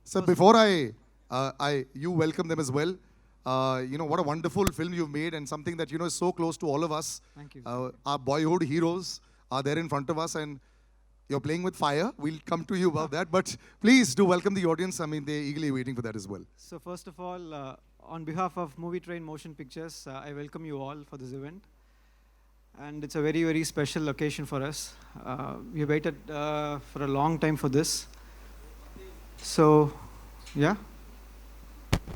So before you welcome them as well. What a wonderful film you've made, and something that is so close to all of us. Thank you. Our boyhood heroes are there in front of us, and you're playing with fire. We'll come to you about that, but please do welcome the audience. I mean, they're eagerly waiting for that as well. So first of all, on behalf of Movie Train Motion Pictures, I welcome you all for this event. And it's a very, very special occasion for us. We waited for a long time for this. So, yeah?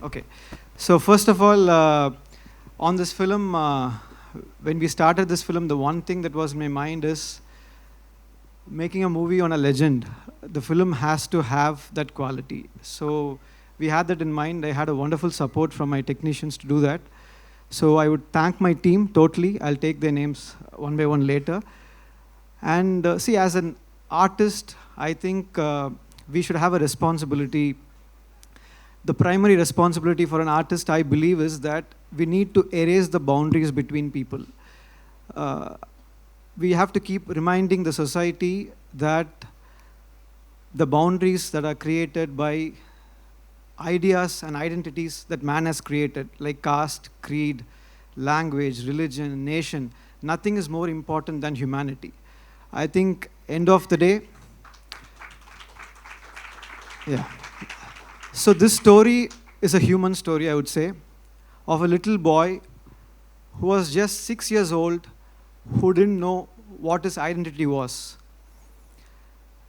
Okay. So first of all, on this film, when we started this film, the one thing that was in my mind is making a movie on a legend. The film has to have that quality. So we had that in mind. I had a wonderful support from my technicians to do that. So I would thank my team totally. I'll take their names one by one later. And see, as an artist, I think we should have a responsibility. The primary responsibility for an artist, I believe, is that we need to erase the boundaries between people. We have to keep reminding the society that the boundaries that are created by ideas and identities that man has created, like caste, creed, language, religion, nation, nothing is more important than humanity. I think, end of the day, yeah. So this story is a human story, I would say, of a little boy who was just 6 years old, who didn't know what his identity was.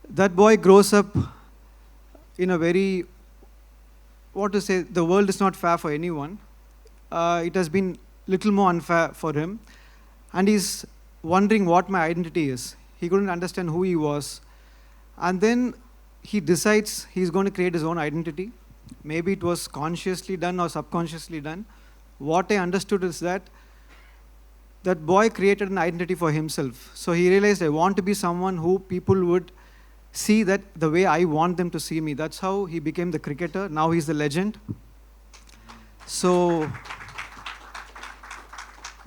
That boy grows up in a very, the world is not fair for anyone. It has been little more unfair for him. And he's wondering what my identity is. He couldn't understand who he was. And then he decides he's going to create his own identity. Maybe it was consciously done or subconsciously done. What I understood is that that boy created an identity for himself. So he realized, I want to be someone who people would see that the way I want them to see me. That's how he became the cricketer. Now he's the legend. So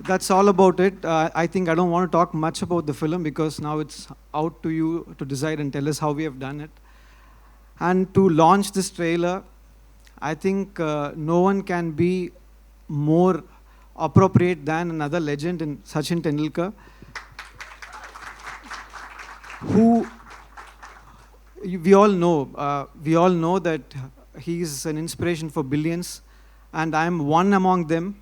that's all about it. I think I don't want to talk much about the film because now it's out to you to decide and tell us how we have done it. And to launch this trailer, I think no one can be more appropriate than another legend in Sachin Tendulkar, who we all know that he is an inspiration for billions, and I am one among them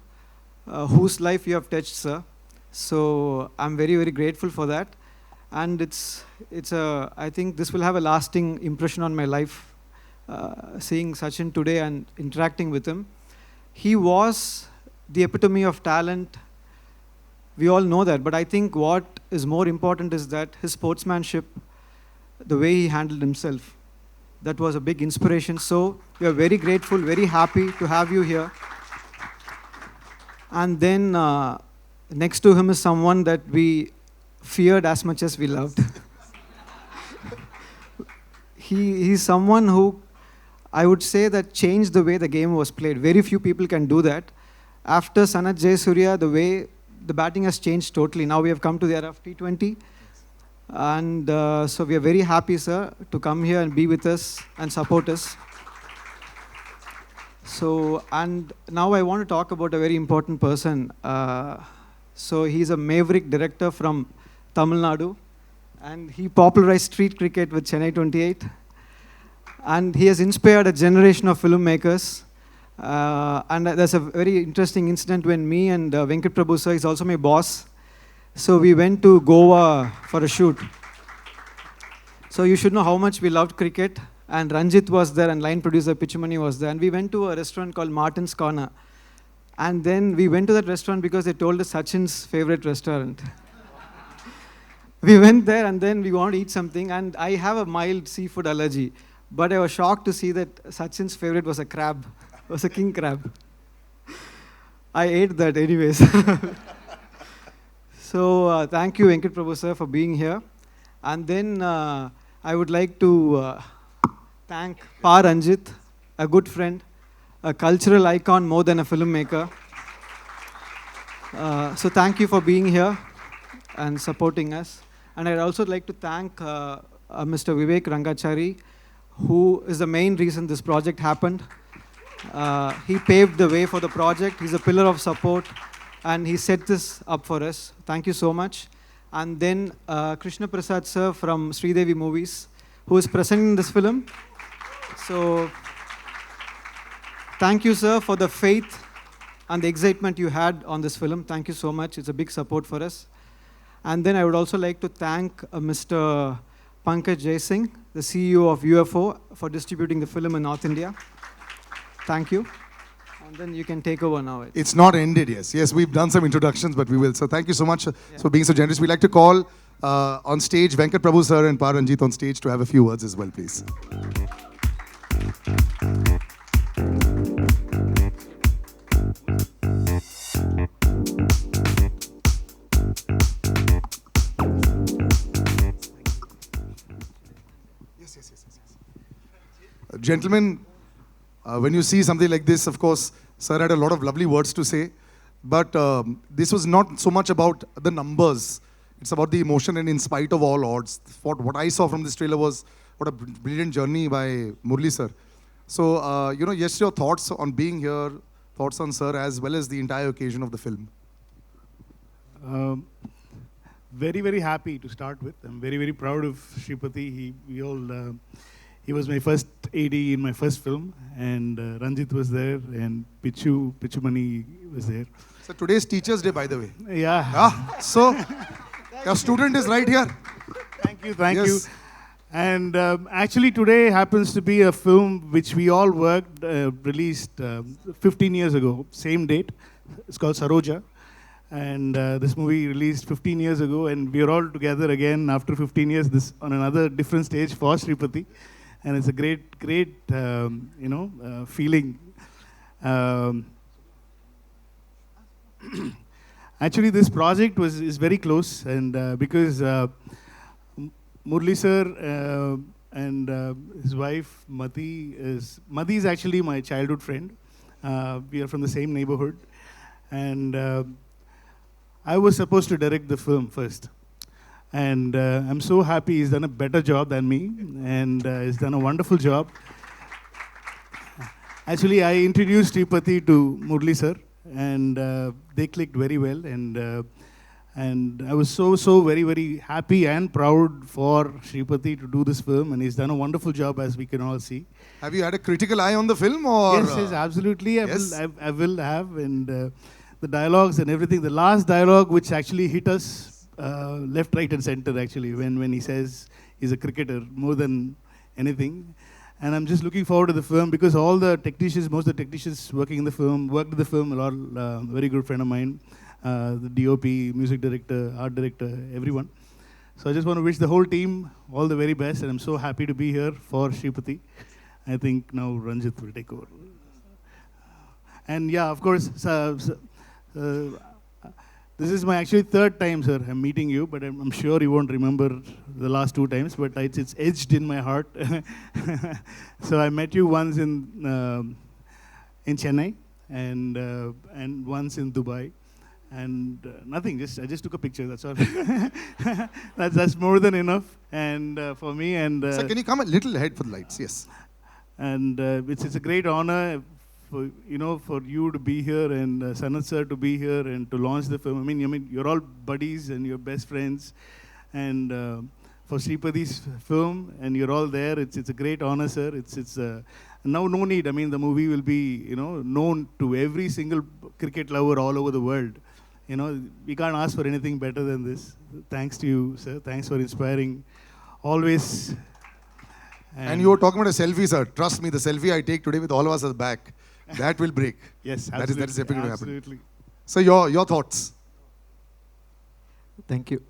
whose life you have touched, sir. So I'm very, very grateful for that. And I think this will have a lasting impression on my life, seeing Sachin today and interacting with him. He was the epitome of talent. We all know that. But I think what is more important is that his sportsmanship, the way he handled himself, that was a big inspiration. So we are very grateful, very happy to have you here. And then next to him is someone that we feared as much as we loved. He's someone who, I would say, that changed the way the game was played. Very few people can do that. After Sanath Jayasuriya, the way the batting has changed totally. Now we have come to the era of T20. And so we are very happy, sir, to come here and be with us and support us. So, and now I want to talk about a very important person. So he's a maverick director from Tamil Nadu, and he popularized street cricket with Chennai 28. And he has inspired a generation of filmmakers. And there's a very interesting incident when me and Venkat Prabhu sir is also my boss. So we went to Goa for a shoot. So you should know how much we loved cricket. And Ranjit was there, and line producer Pichumani was there. And we went to a restaurant called Martin's Corner. And then we went to that restaurant because they told us Sachin's favorite restaurant. We went there, and then we wanted to eat something. And I have a mild seafood allergy. But I was shocked to see that Sachin's favorite was a crab. It was a king crab. I ate that anyways. So thank you, Venkat Prabhu sir, for being here. And then I would like to thank Pa Ranjit, a good friend, a cultural icon more than a filmmaker. So thank you for being here and supporting us. And I'd also like to thank Mr. Vivek Rangachari, who is the main reason this project happened. He paved the way for the project. He's a pillar of support, and he set this up for us. Thank you so much. And then Krishna Prasad sir from Sridevi Movies, who is presenting this film. So thank you, sir, for the faith and the excitement you had on this film. Thank you so much. It's a big support for us. And then I would also like to thank Mr. Pankaj Jaisingh, the CEO of UFO, for distributing the film in North India. Thank you. And then you can take over now. It's not ended, yes. Yes, we've done some introductions, but we will. So thank you so much for being so generous. We'd like to call on stage Venkat Prabhu sir and Pa Ranjit on stage to have a few words as well, please. Gentlemen, when you see something like this, of course, sir had a lot of lovely words to say, but this was not so much about the numbers. It's about the emotion, and in spite of all odds, what I saw from this trailer was what a brilliant journey by Murli sir. So, just your thoughts on being here, thoughts on sir, as well as the entire occasion of the film. Very, very happy to start with. I'm very, very proud of Shripati. He was my first AD in my first film, and Ranjit was there, and Pichumani was there. So today's Teachers' Day, by the way. Yeah. So your student is right here. Thank you. And actually today happens to be a film which we all worked, released 15 years ago, same date. It's called Saroja. And this movie released 15 years ago, and we are all together again after 15 years this on another different stage for Shripati. And it's a great feeling. Actually, this project is very close, and because Murli sir and his wife Mati is actually my childhood friend. We are from the same neighborhood, and I was supposed to direct the film first. And I'm so happy he's done a better job than me, and he's done a wonderful job. Actually, I introduced Shripati to Murli sir, and they clicked very well. And I was so very, very happy and proud for Shripati to do this film, and he's done a wonderful job, as we can all see. Have you had a critical eye on the film, or? Yes, absolutely. Yes? I will have, and the dialogues and everything. The last dialogue, which actually hit us left, right, and center, actually, when he says he's a cricketer more than anything. And I'm just looking forward to the film, because most of the technicians working in the film, worked in the film, a lot, very good friend of mine, the DOP, music director, art director, everyone. So I just want to wish the whole team all the very best, and I'm so happy to be here for Shripati. I think now Ranjit will take over. And yeah, of course, this is my actually third time, sir, I'm meeting you, but I'm sure you won't remember the last two times, but it's edged in my heart. So I met you once in Chennai, and once in Dubai, and nothing, I just took a picture, that's all. that's more than enough, and for me. And Sir, can you come a little ahead for the lights? Yes. And it's a great honor for you to be here, and Sanat sir to be here and to launch the film. I mean, you're all buddies and you're best friends, and for Shripati's film, and you're all there. It's a great honor, sir. It's now no need. I mean, the movie will be known to every single cricket lover all over the world. We can't ask for anything better than this. Thanks to you, sir. Thanks for inspiring always. And you were talking about a selfie, sir. Trust me, the selfie I take today with all of us at the back, that will break. Yes, that is definitely going to happen. Absolutely. So your thoughts? Thank you.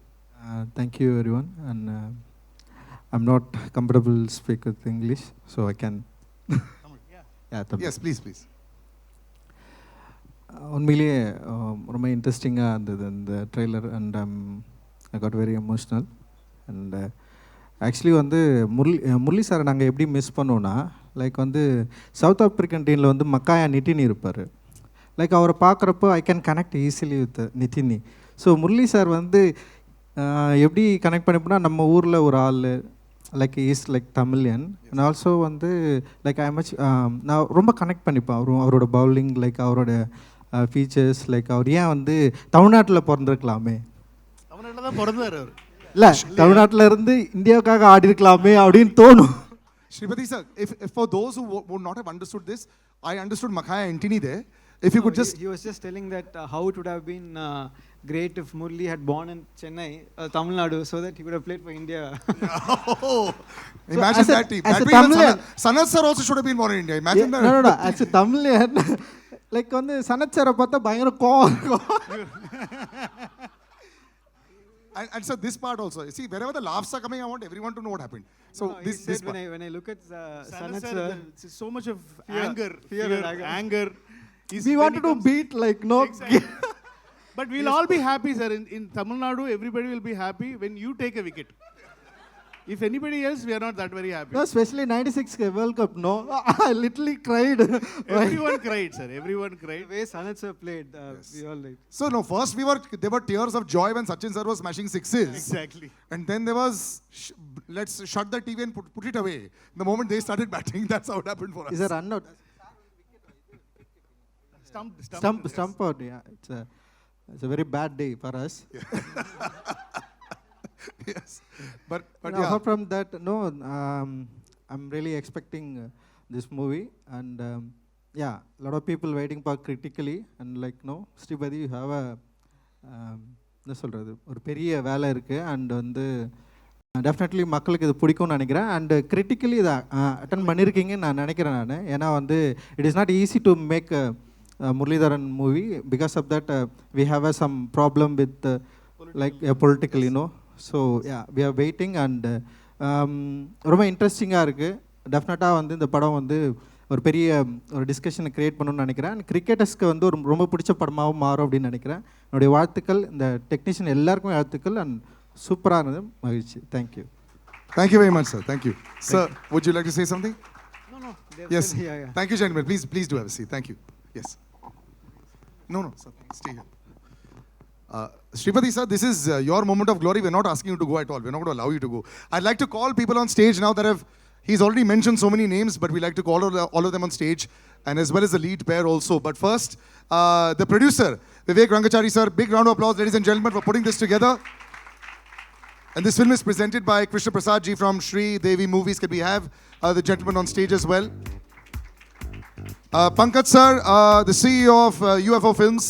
Thank you, everyone. And I'm not comfortable to speak with English, so I can. Yes, please. உண்மையிலேயே ரொம்ப இன்ட்ரெஸ்டிங்காக இருந்தது இந்த trailer, and I got very emotional. And actually Murali சாரை நாங்கள் எப்படி miss பண்ணோன்னா, like south African டீமில் மக்காயா நிட்டினி இருப்பார். லைக் அவரை பார்க்குறப்போ I can connect easily with Nithini. So Murali sir எப்படி கனெக்ட் பண்ணிப்போனா, நம்ம ஊரில் ஒரு ஆள், like he is like Tamilian, and also வந்து like I much நான் ரொம்ப கனெக்ட் பண்ணிப்பேன் அவரோட பவுலிங், லைக் அவரோட ஃபீச்சர்ஸ், லைக் அவர் ஏன் வந்து தமிழ்நாட்டில் பிறந்திருக்கலாமே, தமிழ்நாட்டில் தான் பிறந்தார் அவர், இல்லை தமிழ்நாட்டில் இருந்து இந்தியாவுக்காக ஆடி இருக்கலாமே அப்படின்னு தோணும். Shripati sir, if for those who would not have understood this, I understood Muttiah Antony there. If you could just... He was just telling that how it would have been great if Murli had born in Chennai, Tamil Nadu, so that he could have played for India. Imagine that team. That means Sanat sir also should have been born in India. Imagine that. No. As a Tamilian, like வந்து சனத் சாரை பார்த்தா பயங்கர கோவம் இருக்கும். And so this part also, see, wherever the laughs are coming, I want everyone to know what happened. So No, this when I look at Sanat sir, there's so much of fear and anger. We wanted to beat like no. Exactly. But we'll all be happy, sir. In Tamil Nadu, everybody will be happy when you take a wicket. If anybody else, we are not that very happy. No, especially 96 World Cup, no. I literally cried. Everyone cried, sir. Everyone cried. the way Sanat sir played, we all like. So no, first there were tears of joy when Sachin sir was smashing sixes. Exactly. And then there was, let's shut the TV and put it away. The moment they started batting, that's how it happened for us. Is a run out. Stump out. Yeah, it's a very bad day for us. Yes, but No, yeah. apart from that, no, I'm really expecting this movie, and yeah, a lot of people waiting for critically, and like no, Sripati, you have a என்ன சொல்கிறது, ஒரு பெரிய வேலை இருக்குது, and வந்து definitely மக்களுக்கு இது பிடிக்கும்னு நினைக்கிறேன், அண்டு கிரிட்டிக்கலி இதை அட்டன் பண்ணியிருக்கீங்கன்னு நான் நினைக்கிறேன் நான். ஏன்னா வந்து it is not easy to make Muralitharan movie. Because of that, we have some problem with like political, you know. So yeah, we are waiting, and ரொம்ப இன்ட்ரெஸ்டிங்காக இருக்குது. டெஃபினட்டாக வந்து இந்த படம் வந்து ஒரு பெரிய ஒரு டிஸ்கஷனை க்ரியேட் பண்ணணும்னு நினைக்கிறேன். அண்ட் கிரிக்கெட்டர்ஸ்க்கு வந்து ஒரு ரொம்ப பிடிச்ச படமாகவும் மாறும் அப்படின்னு நினைக்கிறேன். என்னுடைய வாழ்த்துக்கள், இந்த டெக்னீஷியன் எல்லாருக்குமே வாழ்த்துக்கள், அண்ட் சூப்பராக இருந்தது, மகிழ்ச்சி. Thank you. Thank you very much, sir. Thank you. Sir, would you like to say something? No. Yes. Yeah. Thank you, gentlemen. Please do have a seat. Thank you. Yes. No, sir. Stay here. Sripati sir, this is your moment of glory. We're not asking you to go at all. We're not going to allow you to go. I'd like to call people on stage now that he's already mentioned so many names, but we like to call all of them on stage, and as well as the lead pair also. But first, the producer, Vivek Rangachari sir, big round of applause, ladies and gentlemen, for putting this together. And this film is presented by Krishna Prasad ji from Shri Devi Movies. Can we have the gentleman on stage as well? Pankaj sir, the CEO of UFO Films,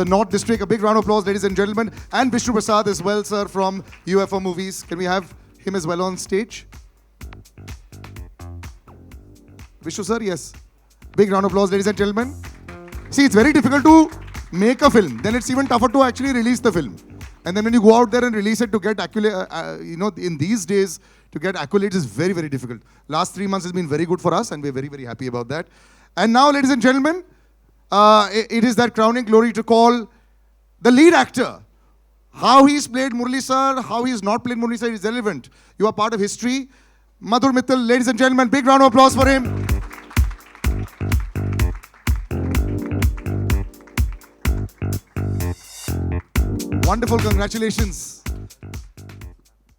the North District. A big round of applause, ladies and gentlemen. And Vishnu Prasad as well, sir, from UFO Movies. Can we have him as well on stage? Vishnu sir, yes. Big round of applause, ladies and gentlemen. See, it's very difficult to make a film. Then it's even tougher to actually release the film. And then when you go out there and release it to get in these days, to get accolades is very, very difficult. Last 3 months has been very good for us, and we're very, very happy about that. And now, ladies and gentlemen, it is that crowning glory to call the lead actor. How he's played Murli sir, how he's not played Murli sir is relevant. You are part of history. Madhur Mittal, ladies and gentlemen, big round of applause for him. Wonderful, congratulations.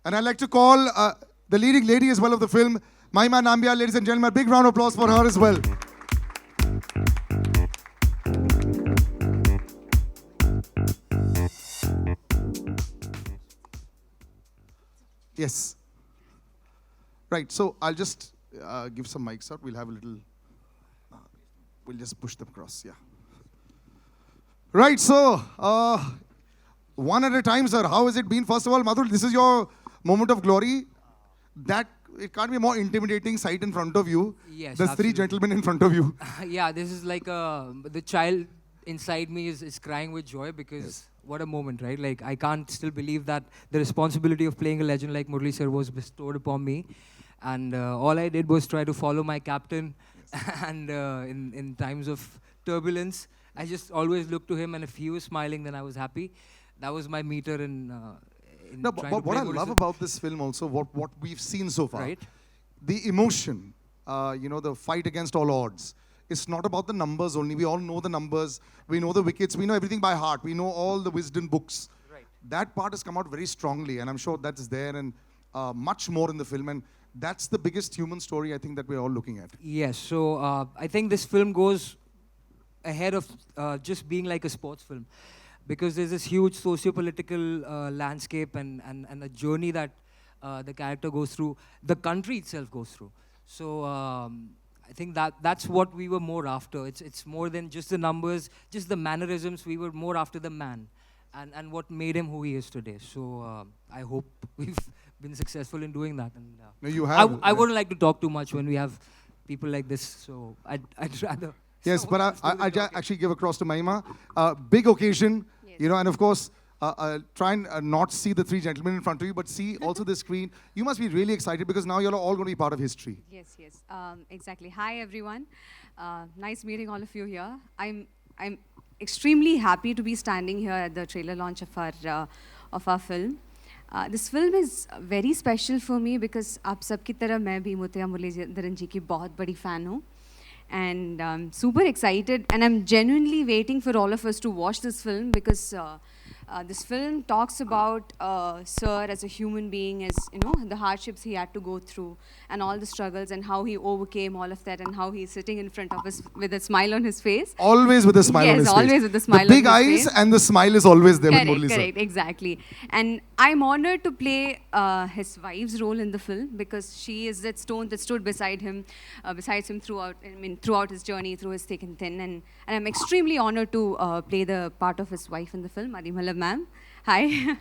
And I'd like to call the leading lady as well of the film, Mahima Nambiar, ladies and gentlemen, big round of applause for her as well. Yes. Right, so I'll just give some mics out. We'll have a little, we'll just push them across, yeah. Right, so, one at a time, sir. How has it been? First of all, Madhur, this is your moment of glory. That, it can't be a more intimidating sight in front of you. Yes, There's three absolutely. gentlemen in front of you. Yeah, this is like the child inside me is crying with joy because what a moment, right? Like, I can't still believe that the responsibility of playing a legend like Murli sir was bestowed upon me. And all I did was try to follow my captain. And in times of turbulence, I just always looked to him, and if he was smiling, then I was happy. That was my meter in No, trying but to what play I Murli love sir. about this film also, what we've seen so far, Right. the emotion, the fight against all odds. It's not about the numbers only. We all know the numbers. We know the wickets. We know everything by heart. We know all the wisdom books. Right. That part has come out very strongly, and I'm sure that is there and much more in the film. And That's the biggest human story I think that we're all looking at. Yes, so I think this film goes ahead of just being like a sports film, because there's this huge socio-political landscape and a journey that the character goes through, the country itself goes through. So I think that's what we were more after. It's more than just the numbers, just the mannerisms. We were more after the man and what made him who he is today. So I hope we've been successful in doing that. And No, you have. I wouldn't like to talk too much when we have people like this, so I'd rather. Yes, but I actually give across to Mahima. Big occasion, you know, and of course, try and not see the three gentlemen in front of you, but see also the screen. You must be really excited because now you're all going to be part of history. Yes, yes, exactly. Hi, everyone. Nice meeting all of you here. I'm extremely happy to be standing here at the trailer launch of our film. This film is very special for me because आप सबकी तरह मैं भी मुत्तिया मुरलीधरन जी की बहुत बड़ी fan हूँ. And super excited, and I'm genuinely waiting for all of us to watch this film because this film talks about Sir as a human being, as you know, the hardships he had to go through and all the struggles and how he overcame all of that and how he's sitting in front of us with a smile on his face. Always with a smile on his face. Yes, always with a smile on the his big eyes face. and the smile is always there Correct, with Murli sir. correct, exactly. And I'm honored to play his wife's role in the film because she is that stone that stood beside him, besides him throughout his journey, through his thick and thin. And I'm extremely honored to play the part of his wife in the film, Adimala ma'am. Hi.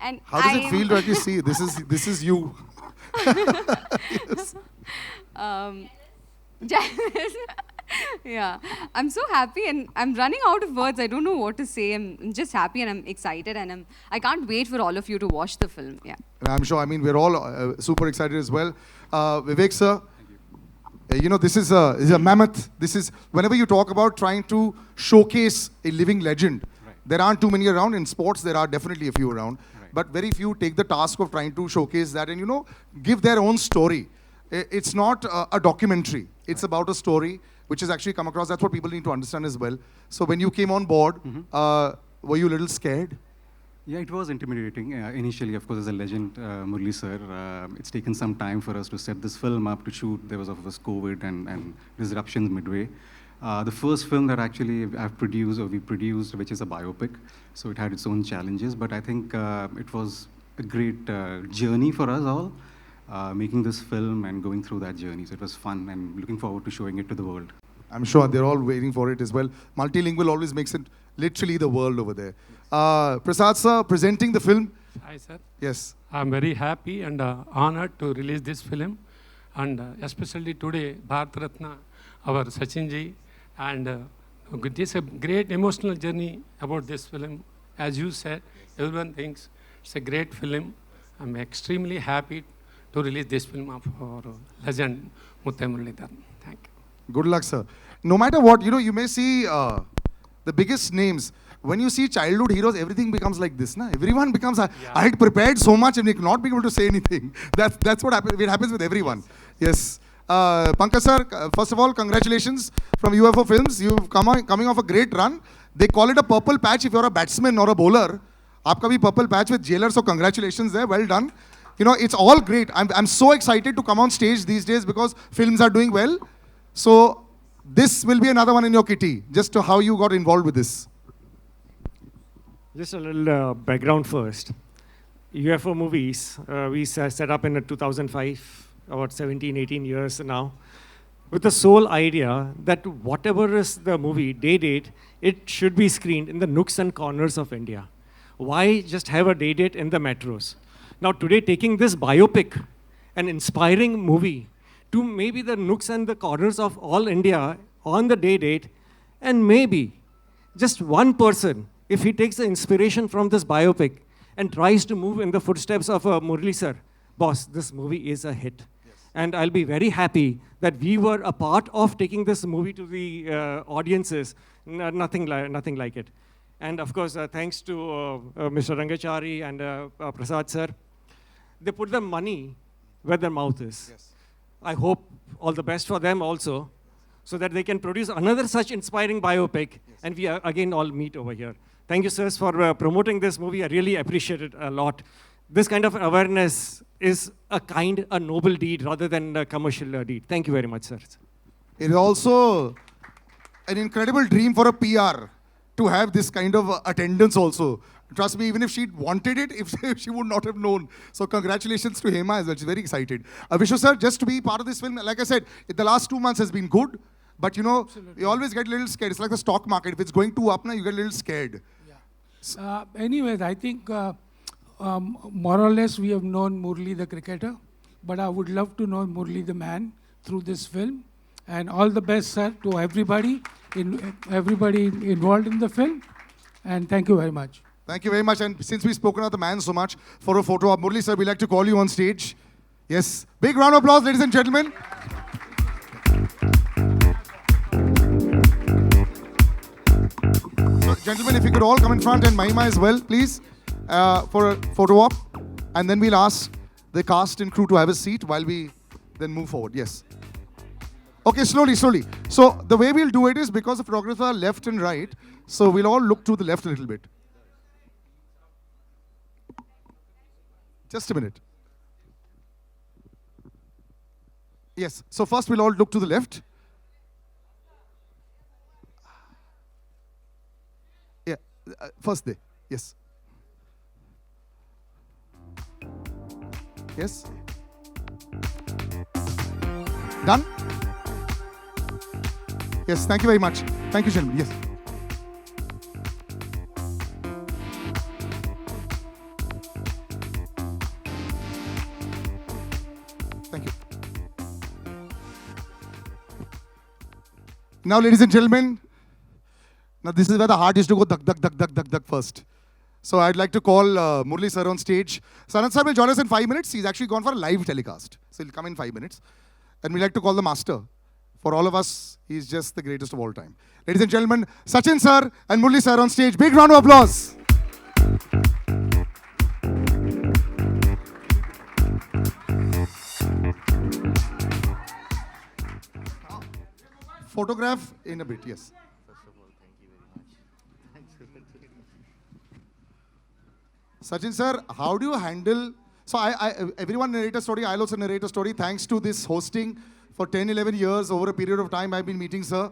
And How does it feel to actually see this is you? Yes. Yeah, I'm so happy and I'm running out of words. I don't know what to say. I'm just happy and I'm excited and I can't wait for all of you to watch the film. Yeah. And I'm sure, I mean, we're all super excited as well. Vivek sir, you know, this is a mammoth. This is, whenever you talk about trying to showcase a living legend, there aren't too many around. In sports, there are definitely a few around. But very few take the task of trying to showcase that and, you know, give their own story. It's not a documentary. It's about a story which has actually come across. That's what people need to understand as well. So when you came on board, were you a little scared? Yeah, it was intimidating. Initially, of course, as a legend, Murli sir, it's taken some time for us to set this film up, to shoot. There was, of course, COVID and disruptions midway. The first film that actually we produced, which is a biopic, so it had its own challenges, but I think it was a great journey for us all, making this film and going through that journey. So it was fun and looking forward to showing it to the world. I'm sure they're all waiting for it as well. Multilingual always makes it literally the world over there. Prasad sir, presenting the film. Hi sir. Yes. I'm very happy and honored to release this film, and especially today, Bharat Ratna, our Sachin ji, and it is a great emotional journey about this film. As you said, everyone thinks it's a great film. I'm extremely happy to release this film of our legend, Muttiah muralitharan. Thank you. Good luck, sir. No matter what, you know, you may see the biggest names. When you see childhood heroes, everything becomes like this. Na? Everyone becomes, I had prepared so much and not being able to say anything. That's what happens. It happens with everyone. Yes. Pankaj sir, first of all, congratulations from UFO Films. You've coming off a great run. They call it a purple patch if you're a batsman or a bowler. Aapka bhi purple patch with jailer, so congratulations there. Well done. You know, it's all great. I'm so excited to come on stage these days because films are doing well. So this will be another one in your kitty, just to how you got involved with this. Just a little background first. UFO movies, we set up in 2005, about 17, 18 years now, with the sole idea that whatever is the movie, day date, it should be screened in the nooks and corners of India. Why just have a day date in the metros? Now today, taking this biopic, an inspiring movie, to maybe the nooks and the corners of all India on the day date, and maybe just one person, if he takes the inspiration from this biopic and tries to move in the footsteps of Murli sir, boss, this movie is a hit. Yes. And I'll be very happy that we were a part of taking this movie to the audiences, nothing like it. And of course, thanks to Mr. Rangachari and Prasad sir, they put the money where their mouth is. Yes. I hope all the best for them also, so that they can produce another such inspiring biopic, yes, and we again all meet over here. Thank you, sirs, for promoting this movie. I really appreciate it a lot. this kind of awareness is a noble deed rather than a commercial deed. Thank you very much, sir. It is also an incredible dream for a PR to have this kind of attendance also. Trust me, even if she wanted it, if she would not have known. So congratulations to Hema as well. She's very excited. Vishnu sir, just to be part of this film, like I said, the last 2 months has been good. But you know, Absolutely. you always get a little scared. It's like the stock market. If it's going too up now, you get a little scared. Anyways, I think more or less we have known Murli the cricketer, but I would love to know Murli the man through this film. And all the best, sir, to everybody involved in the film. And thank you very much. Thank you very much. And since we've spoken of the man so much, for a photo of Murli sir, we'd like to call you on stage. Yes. Big round of applause, ladies and gentlemen. So, gentlemen, if you could all come in front, and Mahima as well, please, for a photo op. And then we'll ask the cast and crew to have a seat while we then move forward. Yes. Okay, slowly. So the way we'll do it is, because the photographers are left and right, so we'll all look to the left a little bit. Just a minute. Yes, so first we'll all look to the left. Yeah, first day, yes. Yes. Done? Yes, thank you very much. Thank you, gentlemen. Yes. Thank you. Now, ladies and gentlemen, now this is where the heart is to go duck first. So I'd like to call Murli sir on stage. Sanat sir will join us in 5 minutes. He's actually gone for a live telecast. So he'll come in 5 minutes. And we'd like to call the master. For all of us, he's just the greatest of all time. Ladies and gentlemen, Sachin sir and Murli sir on stage. Big round of applause. Photograph in a bit, yes. First of all, thank you very much. Sachin sir, how do you handle... So everyone narrate a story, I'll also narrate a story. Thanks to this hosting for 10, 11 years, over a period of time I've been meeting sir.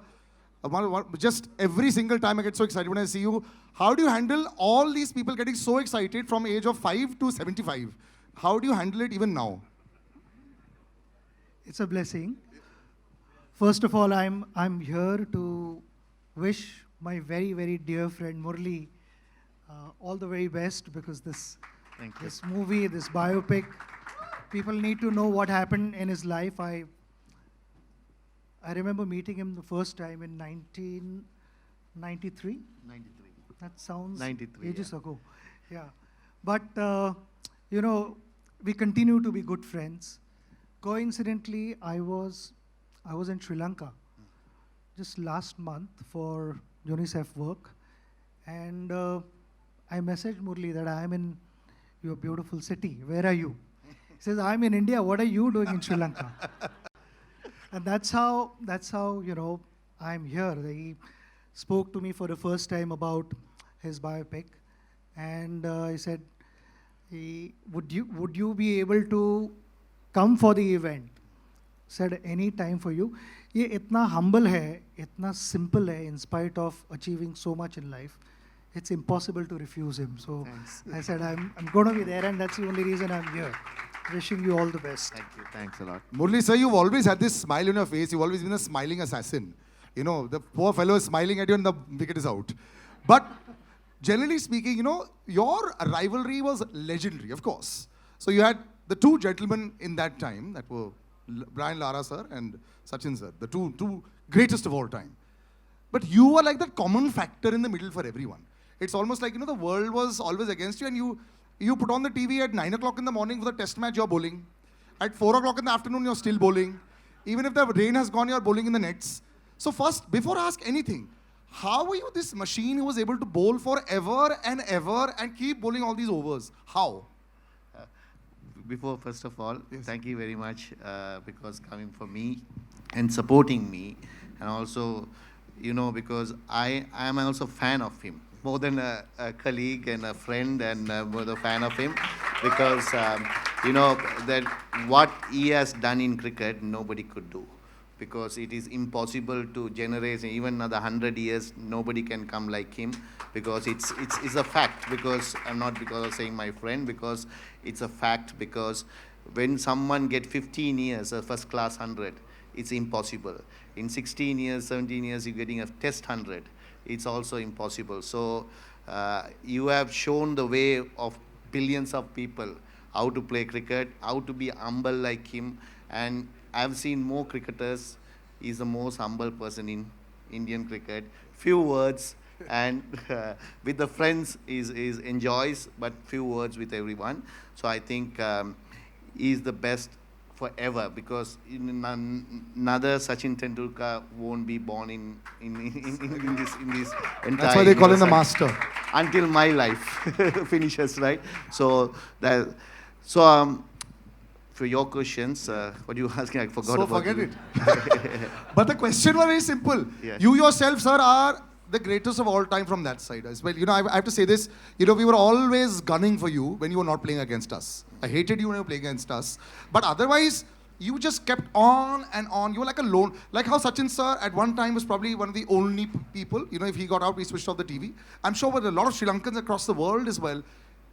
Just every single time I get so excited when I see you. How do you handle all these people getting so excited from age of 5 to 75? How do you handle it even now? It's a blessing. First of all, I'm here to wish my very, very dear friend Murli all the very best, because this movie, this biopic, people need to know what happened in his life. I remember meeting him the first time in 1993. 93. That sounds 93, ages yeah. ago. Yeah. But, you know, we continue to be good friends. Coincidentally, I was in Sri Lanka just last month for UNICEF work, and I messaged Murli that I am in your beautiful city. Where are you? He says, I'm in India. What are you doing in Sri Lanka? And that's how you know, I'm here. He spoke to me for the first time about his biopic, and he said, would you be able to come for the event? Said, any time for you. ये इतना humble है, इतना simple है, in spite of achieving so much in life. It's impossible to refuse him. So Thanks. I said, I'm going to be there, and that's the only reason I'm here. Wishing you all the best. Thank you. Thanks a lot. Murli sir, you've always had this smile on your face. You've always been a smiling assassin. You know, the poor fellow is smiling at you and the wicket is out. But generally speaking, you know, your rivalry was legendary, of course. So you had the two gentlemen in that time that were Brian Lara sir and Sachin sir, the two greatest of all time. But you were like that common factor in the middle for everyone. It's almost like, you know, the world was always against you, and you put on the TV at 9 o'clock in the morning for the test match, you're bowling. At 4 o'clock in the afternoon, you're still bowling. Even if the rain has gone, you're bowling in the nets. So first, before I ask anything, how were you this machine who was able to bowl forever and ever and keep bowling all these overs? How? Before, first of all, Yes. thank you very much because coming for me and supporting me, and also, you know, because I am also fan of him. more than a colleague and a friend, and was a fan of him because that what he has done in cricket nobody could do, because it is impossible to generate even another 100 years. Nobody can come like him, because it's a fact. Because I'm not because of saying my friend, because it's a fact. Because when someone get 15 years a first class 100, it's impossible. In 16 years, 17 years, you're getting a test 100. It's also impossible. So you have shown the way of billions of people how to play cricket, how to be humble like him. And I've seen more cricketers. He's the most humble person in Indian cricket. Few words, and with the friends is enjoys, but few words with everyone. So I think he's the best forever, because another Sachin Tendulkar won't be born in this entire. That's why they call him the universe master. until my life finishes, right? So for your questions, what you asking, I forgot So about forget you. it. But the question was very simple. Yes. You yourself, sir, are the greatest of all time from that side as well. I have to say this. We were always gunning for you when you were not playing against us. I hated you when you were playing against us. But otherwise, you just kept on and on. You were like a lone. Like how Sachin, sir, at one time was probably one of the only people. If he got out, we switched off the TV. I'm sure with a lot of Sri Lankans across the world as well,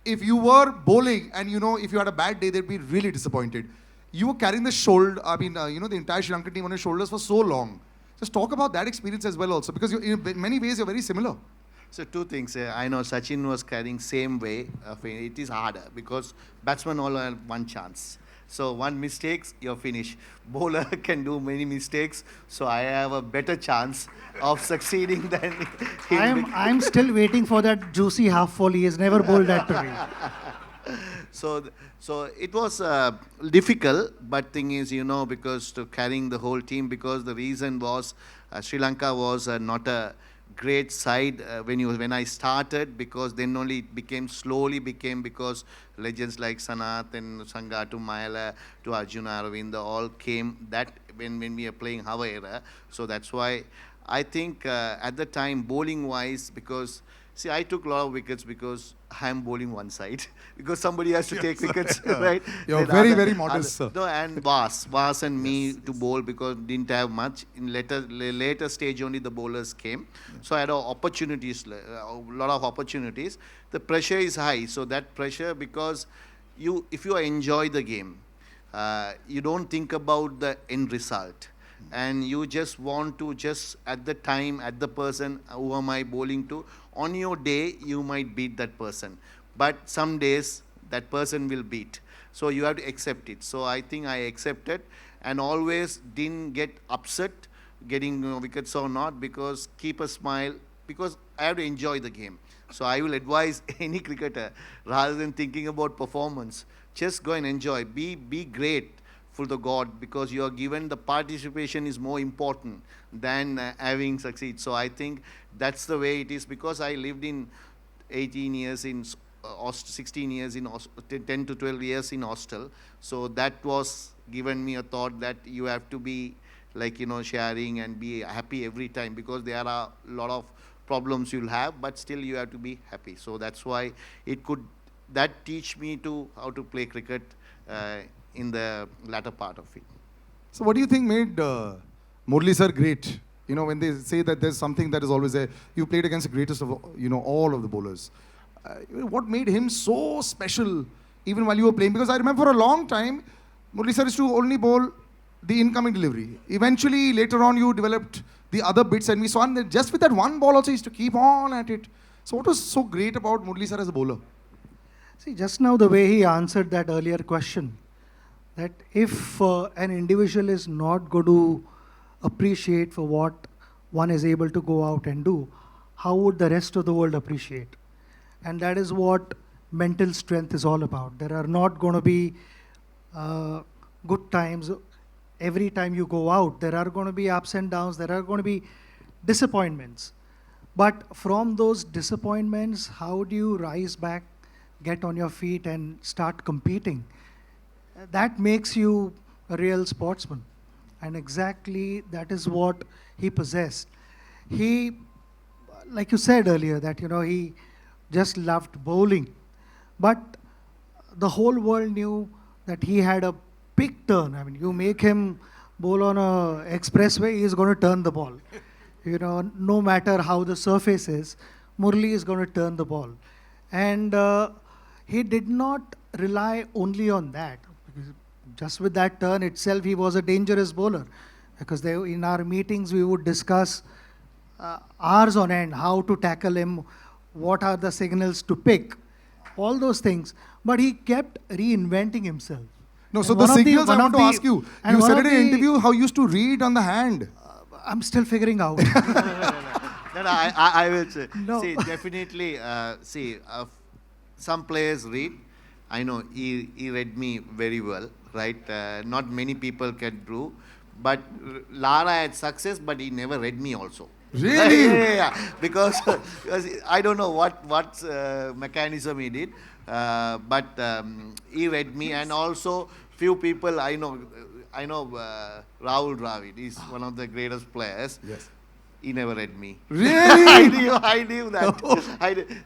if you were bowling and, if you had a bad day, they'd be really disappointed. You were carrying the shoulder, the entire Sri Lankan team on your shoulders for so long. Just talk about that experience as well also, because in many ways you're very similar. So two things. I know Sachin was carrying same way. It is harder because batsmen all have one chance. So one mistakes, you're finished. Bowler can do many mistakes, so I have a better chance of succeeding than him. I'm still waiting for that juicy half volley. He has never bowled that to me. So it was difficult, but thing is, because to carrying the whole team, because the reason was Sri Lanka was not a great side when I started, because then only it slowly became because legends like Sanath and Sangha to Mayala to Arjuna Aravinda all came that when we are playing our era. So that's why I think at the time, bowling wise, because see, I took a lot of wickets because I'm bowling one side, because somebody has to take wickets, right? You're Then very modest, sir. No, and Vas and me to bowl, because didn't have much. In later stage only the bowlers came. So I had a lot of opportunities. The pressure is high, so that pressure, because if you enjoy the game, you don't think about the end result. And you just want to at the time, at the person, who am I bowling to? On your day, you might beat that person. But some days, that person will beat. So you have to accept it. So I think I accepted and always didn't get upset getting wickets or not, because keep a smile, because I have to enjoy the game. So I will advise any cricketer, rather than thinking about performance, just go and enjoy. Be great for the God, because you are given the participation is more important than having succeed. So I think that's the way it is, because I lived in 18 years in 16 years in 10 to 12 years in hostel. So that was given me a thought that you have to be sharing and be happy every time, because there are a lot of problems you'll have, but still you have to be happy. So that's why that teach me how to play cricket in the latter part of it. So what do you think made Murali sir great? When they say that there's something that is always there, you played against the greatest of all of the bowlers. What made him so special even while you were playing? Because I remember for a long time, Murali sir used to only bowl the incoming delivery. Eventually, later on, you developed the other bits, and we saw that just with that one ball also, he used to keep on at it. So what was so great about Murali sir as a bowler? See, just now the way he answered that earlier question, that if an individual is not going to appreciate for what one is able to go out and do, how would the rest of the world appreciate? And that is what mental strength is all about. There are not going to be good times every time you go out. There are going to be ups and downs. There are going to be disappointments. But from those disappointments, how do you rise back, get on your feet and start competing? That makes you a real sportsman. And exactly that is what he possessed. He, like you said earlier, that, he just loved bowling. But the whole world knew that he had a big turn. I mean, you make him bowl on a expressway, he is going to turn the ball. No matter how the surface is, Murli is going to turn the ball. And he did not rely only on that. Because just with that turn itself, he was a dangerous bowler. Because in our meetings, we would discuss hours on end how to tackle him, what are the signals to pick, all those things. But he kept reinventing himself. No, so the signals I want to ask you. You said in an interview how you used to read on the hand. I'm still figuring out. No, I will say. No. See, definitely, some players read. I know he read me very well, right? Not many people can do. But Lara had success, but he never read me also. Really? Yeah. Because I don't know what mechanism he did. But he read me, and also few people I know Rahul Dravid is one of the greatest players. Yes. He never read me. Really? I knew that.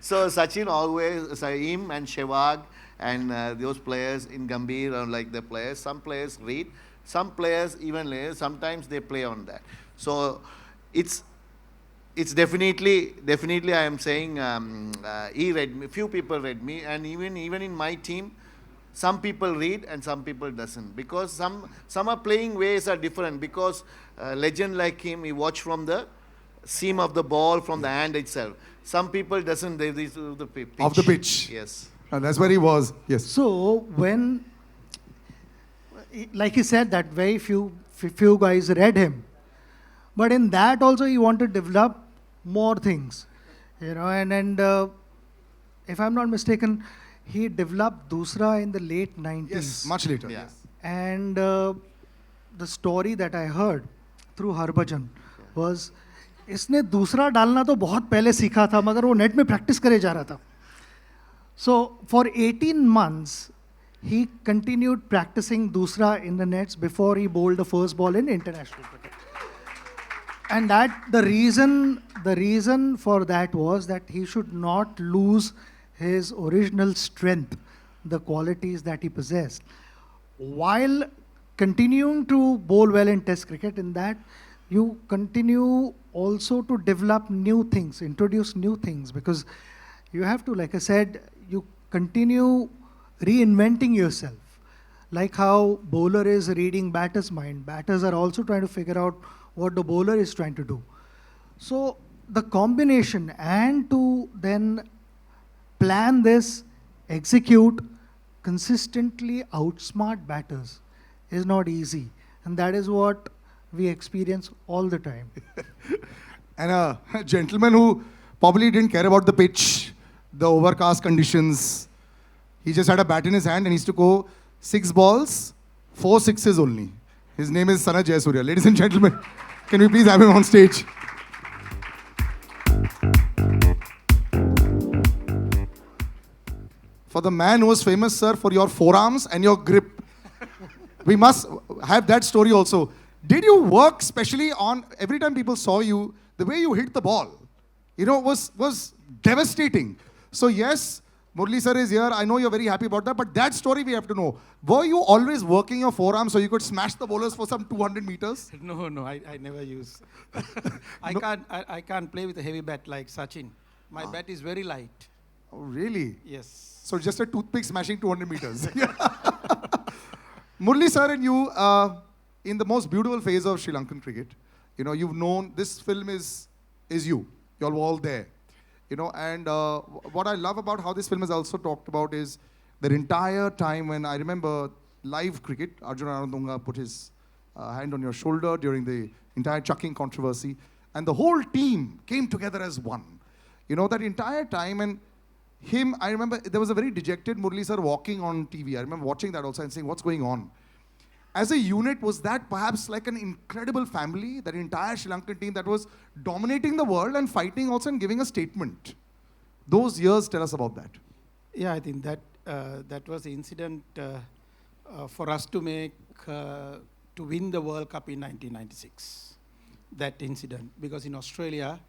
So Sachin always, him and Sehwag and those players in Gambhir are like the players. Some players read, some players even later, sometimes they play on that. So it's definitely I am saying he read me, few people read me, and even in my team, some people read and some people doesn't, because some are playing ways are different, because legend like him, he watch from the seam of the ball, from the hand itself. Some people doesn't, they do the pitch. Of the pitch. Yes. And that's where he was. Yes. So when, like he said, that very few guys read him. But in that also he wanted to develop more things. And if I'm not mistaken, he developed Dusra in the late 90s. Yes, much later. Yeah. Yes. And the story that I heard through Harbhajan was, इसने दूसरा डालना तो बहुत पहले सीखा था, मगर वो नेट में प्रैक्टिस करे जा रहा था. So for 18 months, he continued practicing Dusra in the nets before he bowled the first ball in international cricket. And that the reason for that was that he should not lose his original strength, the qualities that he possessed, while continuing to bowl well in Test cricket. In that, you continue also to develop new things, introduce new things, because you have to, like I said, you continue reinventing yourself. Like how bowler is reading batter's mind, batters are also trying to figure out what the bowler is trying to do. So the combination, and to then plan this, execute, consistently outsmart batters is not easy. And that is what we experience all the time. And a gentleman who probably didn't care about the pitch, the overcast conditions. He just had a bat in his hand and he used to go 6 balls, 4 sixes only. His name is Sana Jayasuriya. Ladies and gentlemen, can we please have him on stage? For the man who was famous, sir, for your forearms and your grip. We must have that story also. Did you work specially on, every time people saw you, the way you hit the ball, was devastating. So yes, Murli sir is here. I know you're very happy about that, but that story we have to know. Were you always working your forearms so you could smash the bowlers for some 200 meters? No, I never use. I can't play with a heavy bat like Sachin. My bat is very light. Oh, really? Yes. So just a toothpick smashing 200 meters. Murli sir and you, in the most beautiful phase of Sri Lankan cricket, you've known this film is you. You're all there. And what I love about how this film is also talked about is the entire time when I remember live cricket, Arjun Anandunga put his hand on your shoulder during the entire chucking controversy, and the whole team came together as one. That entire time, and him, I remember there was a very dejected Murli sir walking on TV. I remember watching that also and saying, what's going on? As a unit, was that perhaps like an incredible family, that entire Sri Lankan team that was dominating the world and fighting also and giving a statement? Those years, tell us about that. Yeah, I think that was the incident for us to win the World Cup in 1996. That incident, because in Australia,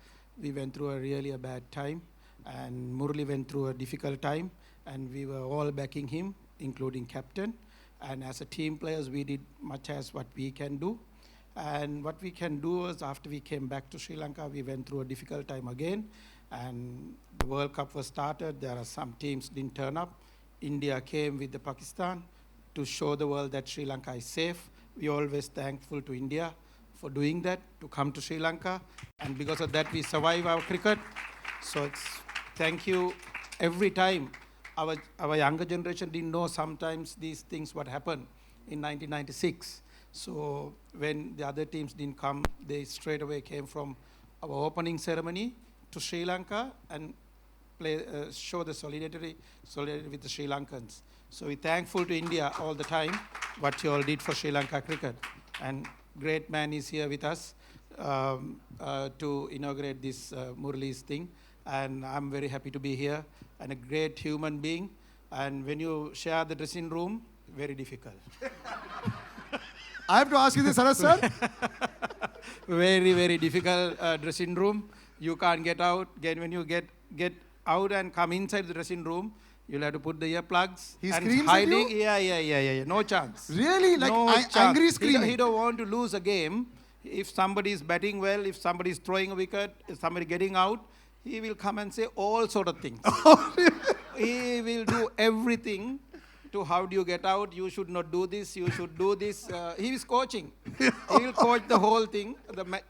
we went through really a bad time, and Murali went through a difficult time, and we were all backing him, including captain. And as a team players, we did much as what we can do. And what we can do was, after we came back to Sri Lanka, we went through a difficult time again. And the World Cup was started. There are some teams didn't turn up. India came with the Pakistan to show the world that Sri Lanka is safe. We always thankful to India for doing that, to come to Sri Lanka. And because of that, we survive our cricket. So it's thank you every time. Our younger generation didn't know sometimes these things what happened in 1996. So when the other teams didn't come, they straight away came from our opening ceremony to Sri Lanka and show the solidarity with the Sri Lankans. So we're thankful to India all the time, what you all did for Sri Lanka cricket. And great man is here with us to inaugurate this Murali's thing. And I'm very happy to be here, and a great human being. And when you share the dressing room, very difficult. I have to ask you this, Sarath sir. Very, very difficult dressing room. You can't get out. When you get out and come inside the dressing room, you'll have to put the earplugs. He and screams hiding. at you? Yeah. No chance. Really? Like no chance. angry screaming? He don't want to lose a game. If somebody is batting well, if somebody is throwing a wicket, if somebody getting out, he will come and say all sort of things. He will do everything to how do you get out, you should not do this, you should do this. He is coaching. He will coach the whole thing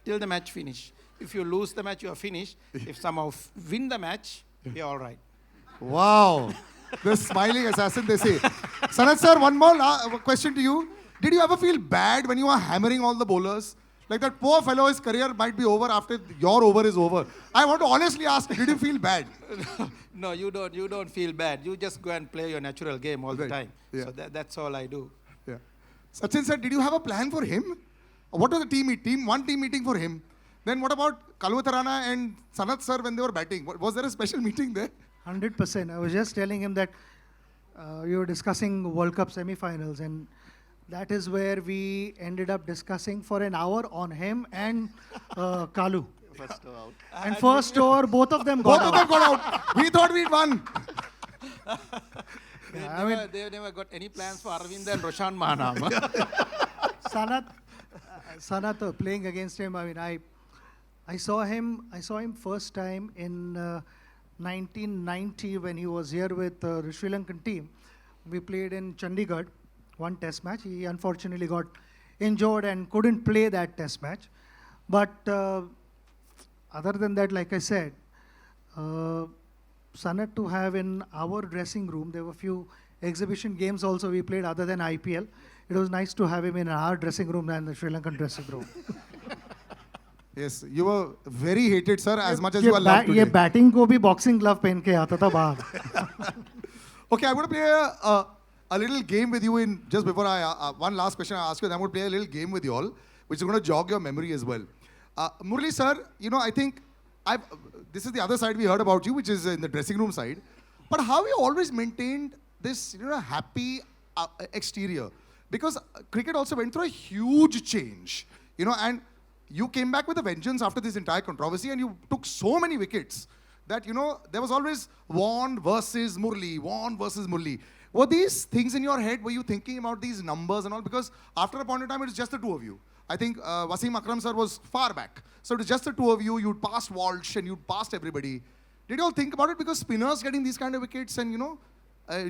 till the match finish. If you lose the match, you are finished. If somehow win the match, we are all right. Wow. The smiling assassin, they say. Sarath sir, one more question to you. Did you ever feel bad when you were hammering all the bowlers? Like that poor fellow, his career might be over after your over is over. I want to honestly ask, did you feel bad? No, you don't feel bad. You just go and play your natural game all the time. Yeah. So that's all I do. Yeah. Sachin sir, did you have a plan for him? What was the team meeting for him? Then what about Kalwatharana and Sanath sir when they were batting? Was there a special meeting there? 100%. I was just telling him that you were discussing World Cup semi-finals, and that is where we ended up discussing for an hour on him and Kalu. First out. And first over, both of them got out. Both of them got out. We thought we'd won. They never got any plans for Arvind and Roshan Mahanam. Sanath playing against him. I mean, I saw him first time in 1990 when he was here with the Sri Lankan team. We played in Chandigarh, one test match. He unfortunately got injured and couldn't play that test match. But other than that, like I said, Sanath to have in our dressing room, there were few exhibition games also we played other than IPL. It was nice to have him in our dressing room than the Sri Lankan dressing room. Yes, you were very hated, sir, as much as you are loved today. ये batting को भी boxing glove पहन के आता था बाहर. Okay, I'm going to play a little game with you in just before one last question I ask you, then I'm going to play a little game with you all, which is going to jog your memory as well. Murali sir, I think this is the other side we heard about you, which is in the dressing room side. But how you always maintained this, happy exterior? Because cricket also went through a huge change, and you came back with a vengeance after this entire controversy, and you took so many wickets that, there was always Warne versus Murali. Were these things in your head? Were you thinking about these numbers and all? Because after a point in time, it was just the two of you. I think Wasim Akram sir was far back. So it was just the two of you. You'd passed Walsh and you'd passed everybody. Did you all think about it? Because spinners getting these kind of wickets and, you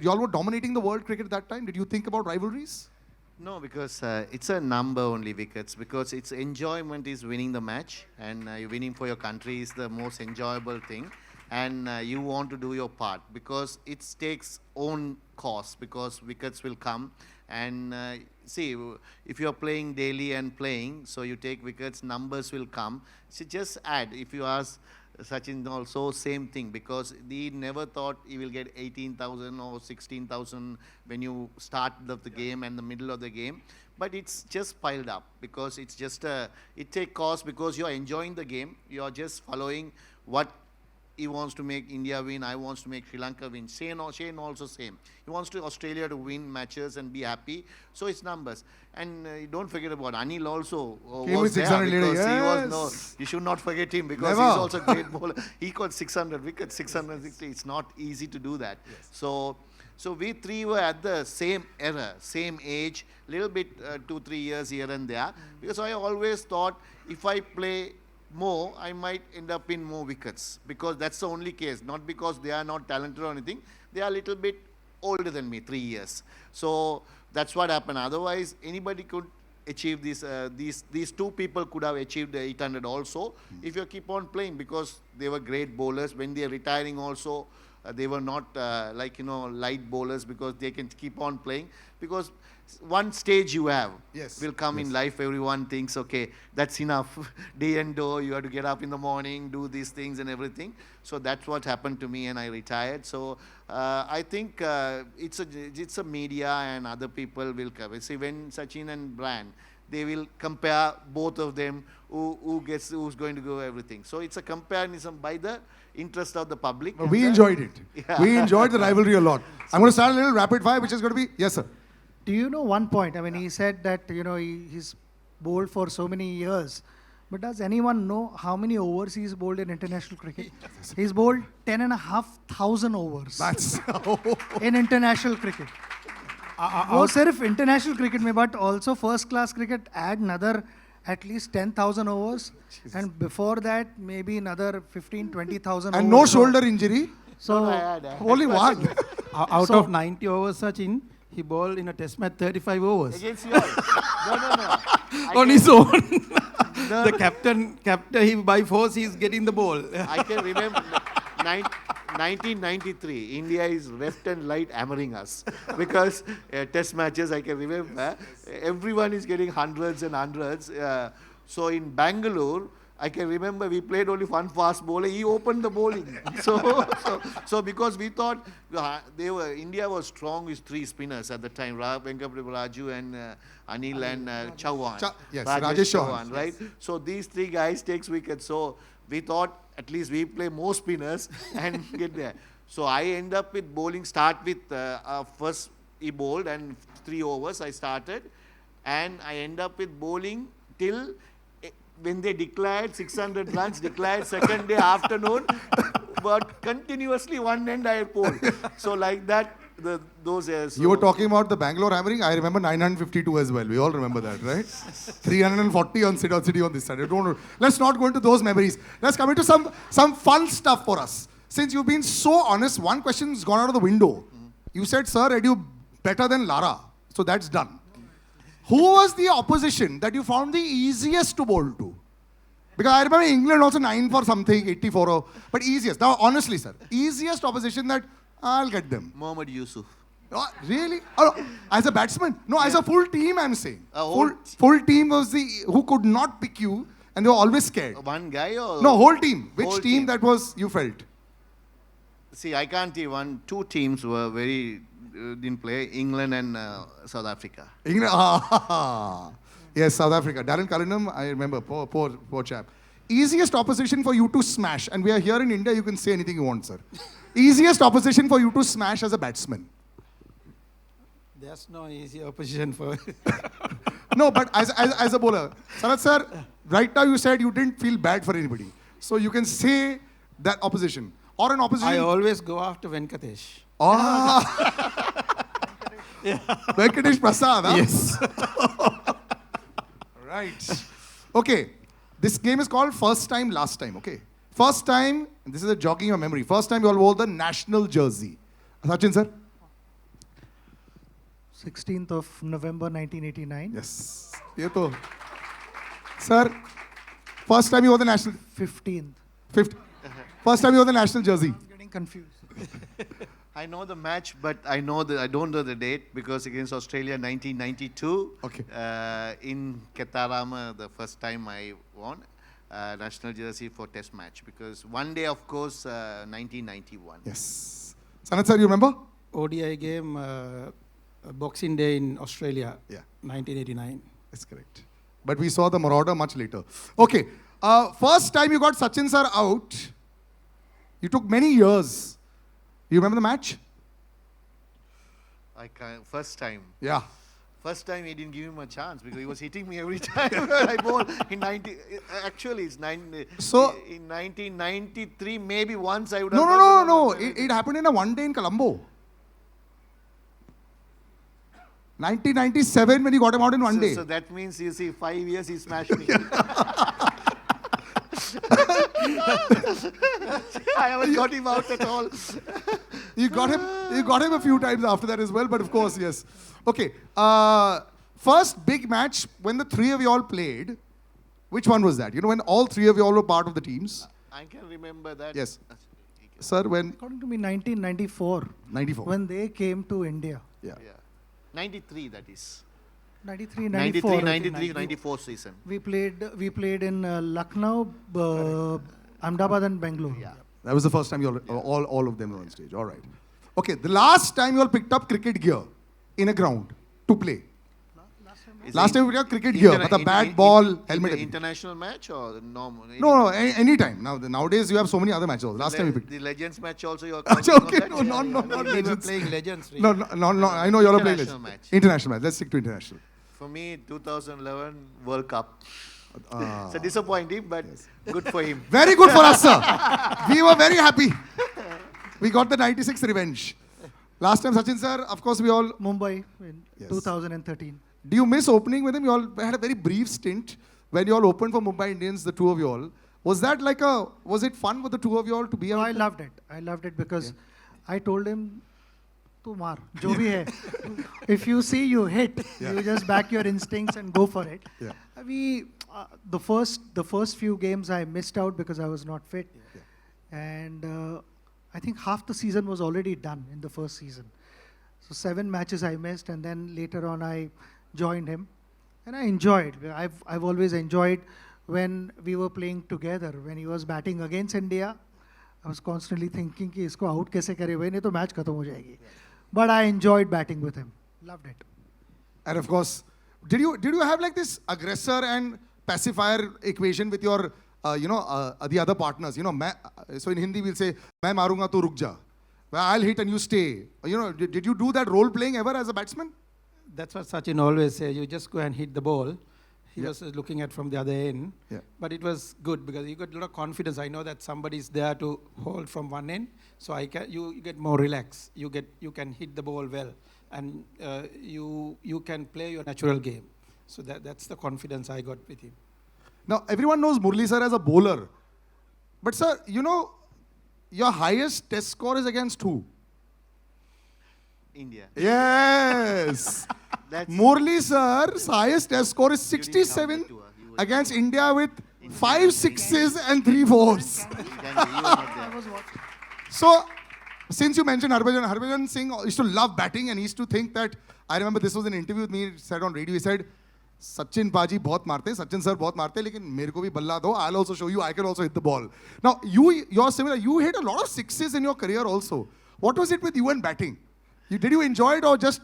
all were dominating the world cricket at that time. Did you think about rivalries? No, because it's a number only wickets, because its enjoyment is winning the match, and you're winning for your country is the most enjoyable thing, and you want to do your part, because it takes own cost, because wickets will come, and see, if you're playing daily and playing, so you take wickets, numbers will come. So just add, if you ask Sachin also, same thing, because he never thought he will get 18,000 or 16,000 when you start the game and the middle of the game. But it's just piled up, because it's just it take cost, because you're enjoying the game. You're just following what he wants to make India win, I wants to make Sri Lanka win. Shane also same. He wants to Australia to win matches and be happy. So it's numbers. And don't forget about Anil also Came was with there 600 because later, he was yes. you should not forget him because Never. he's also a great bowler. He got 600 wickets, 660. It's not easy to do that. Yes. So we three were at the same era, same age, little bit 2-3 years here and there. Because I always thought if I play more, I might end up in more wickets because that's the only case. Not because they are not talented or anything. They are a little bit older than me, 3 years. So that's what happened. Otherwise, anybody could achieve this. These two people could have achieved the 800 also if you keep on playing because they were great bowlers. When they are retiring also, they were not light bowlers because they can keep on playing because one stage you have will come in life. Everyone thinks, okay, that's enough. Day and door, you have to get up in the morning, do these things and everything. So that's what happened to me and I retired. So I think it's a media and other people will cover. See, when Sachin and Brian, they will compare both of them, who's going to go everything. So it's a comparison by the interest of the public. We enjoyed it. Yeah. We enjoyed the rivalry a lot. I'm going to start a little rapid fire, which is going to be, yes, sir. Do you know one point? I mean, he said that, he's bowled for so many years. But does anyone know how many overs he's bowled in international cricket? He's bowled 10,500 overs. That's in international cricket. वो सिर्फ international cricket में, but also first class cricket add another at least 10,000 overs. And before that, maybe another 15,000-20,000 overs. And no shoulder injury. So, only one. Out of 90 overs, Sachin, he bowled in a test match 35 overs. Against you all. No. On his own. The captain, he by force, he's getting the ball. I can remember 1993, India is left and right hammering us because test matches, I can remember, everyone is getting hundreds and hundreds. So in Bangalore, I can remember we played only one fast bowler. He opened the bowling. So because we thought India was strong with 3 spinners at the time, Venkatraju and Anil and Chauhan. Yes, Rajesh Chauhan. Right? So these 3 guys takes wickets. So we thought at least we play more spinners and get there. So I end up with bowling, start with first he bowled and 3 overs I started. And I end up with bowling till when they declared 600 runs, declared second day afternoon, but continuously one end I bowled. So like that, those years. So You were talking about the Bangalore hammering. I remember 952 as well. We all remember that, right? 340 on City on this side. Let's not go into those memories. Let's come into some fun stuff for us. Since you've been so honest, one question's gone out of the window. You said, sir, Edu better than Lara. So that's done. Who was the opposition that you found the easiest to bowl to? Because I remember England also 9 for something, 84, but easiest. Now, honestly, sir, easiest opposition that I'll get them. Mohammad Yusuf. Oh, really? Oh, as a batsman? No, as a full team, I'm saying. Whole Full team was who could not pick you and they were always scared. One guy or? No, whole team. Which Whole team that was you felt? See, I can't see two teams were very, didn't play, England and South Africa. England. Yes, South Africa. Darren Cullingham, I remember, poor chap. Easiest opposition for you to smash, and we are here in India, you can say anything you want, sir. Easiest opposition for you to smash as a batsman. There's no easy opposition for No, but as a bowler. Sarath sir, right now you said you didn't feel bad for anybody. So you can say that opposition. Or an opposition. I always go after Venkatesh. Venkatesh Prasad, huh? Yes. Right. Okay. This game is called First Time, Last Time, okay? First time, this is a jogging your memory. First time you all wore the national jersey. Sachin sir? 16th of November 1989. Yes. Ye to. Sir, first time you wore the national... 15th. First time you wore the national jersey. I'm getting confused. I know the match, but I don't know the date because against Australia 1992. Okay. In Ketarama, the first time I won national jersey for test match because one day, of course, 1991. Yes. Sanath sir, you remember? ODI game, Boxing Day in Australia, Yeah. 1989. That's correct. But we saw the Marauder much later. Okay. First time you got Sachin sir out, You took many years. You remember the match? I can't. First time. Yeah. First time he didn't give him a chance because he was hitting me every time I bowled. In 90, actually it's in 1993 maybe once I would have. No. It happened in a one day in Colombo. 1997 when you got him out in one day. So that means you see 5 years he smashed me. I haven't got him out at all. You got him a few times after that as well, but of course, yes. Okay. First big match when the three of you all played. Which one was that? You know, when all three of you all were part of the teams. I can remember that. Yes. Sir, when? According to me, 1994. 94. When they came to India. Yeah. 93 that is. 93, 94. 94 season. We played in Lucknow, Ahmedabad and Bangalore. Yeah. That was the first time you all of them were on stage. All right. Okay, the last time you all picked up cricket gear in a ground to play. Last time we picked up cricket gear, but the bat, ball, helmet. International match or normal? No, any time. Nowadays you have so many other matches. Last time we picked. The Legends match also you are Okay, no, not We were Legends. playing Legends. No, I know you all are playing International Legends. match. International match. Let's stick to international. For me, 2011 World Cup. It's disappointing, but good for him. Very good for us, sir. We were very happy. We got the 96 revenge. Last time, Sachin sir, of course, we all... Mumbai in 2013. Do you miss opening with him? You all had a very brief stint when you all opened for Mumbai Indians, the two of you all. Was that was it fun with the two of you all to be out? I loved it. I loved it because I told him, "Tu maar, jo bhi hai." If you see, you hit. You just back your instincts and go for it. Yeah. The first few games I missed out because I was not fit. And I think half the season was already done in the first season. So 7 matches I missed, and then later on I joined him, and I enjoyed. I've always enjoyed when we were playing together. When he was batting against India, I was constantly thinking कि इसको out कैसे करे भाई नहीं तो match खत्म हो जाएगी. But I enjoyed batting with him. Loved it. And of course, did you have like this aggressor and pacifier equation with your the other partners? You know, so in Hindi we'll say मैं मारूंगा तो रुक जा. I'll hit and you stay. You know, did you do that role playing ever as a batsman? That's what Sachin always says. You just go and hit the ball. He was looking at from the other end. Yeah. But it was good because you got a lot of confidence. I know that somebody's there to hold from one end. So you get more relaxed. You can hit the ball well. And you can play your natural game. So that's the confidence I got with him. Now, everyone knows Murali sir as a bowler. But sir, you know, your highest test score is against who? India. Yes. Murali sir's highest test score is 67 against India with 5 sixes and 3 fours. So, since you mentioned Harbhajan Singh used to love batting and he used to think that, I remember this was an interview with me, he said on radio, he said, Sachin Paji बहुत मारते हैं, Sachin sir बहुत मारते हैं, लेकिन मेरे को भी बल्ला दो, I'll also show you, I can also hit the ball. Now, you're similar, you hit a lot of sixes in your career also. What was it with you and batting? Did you enjoy it or just,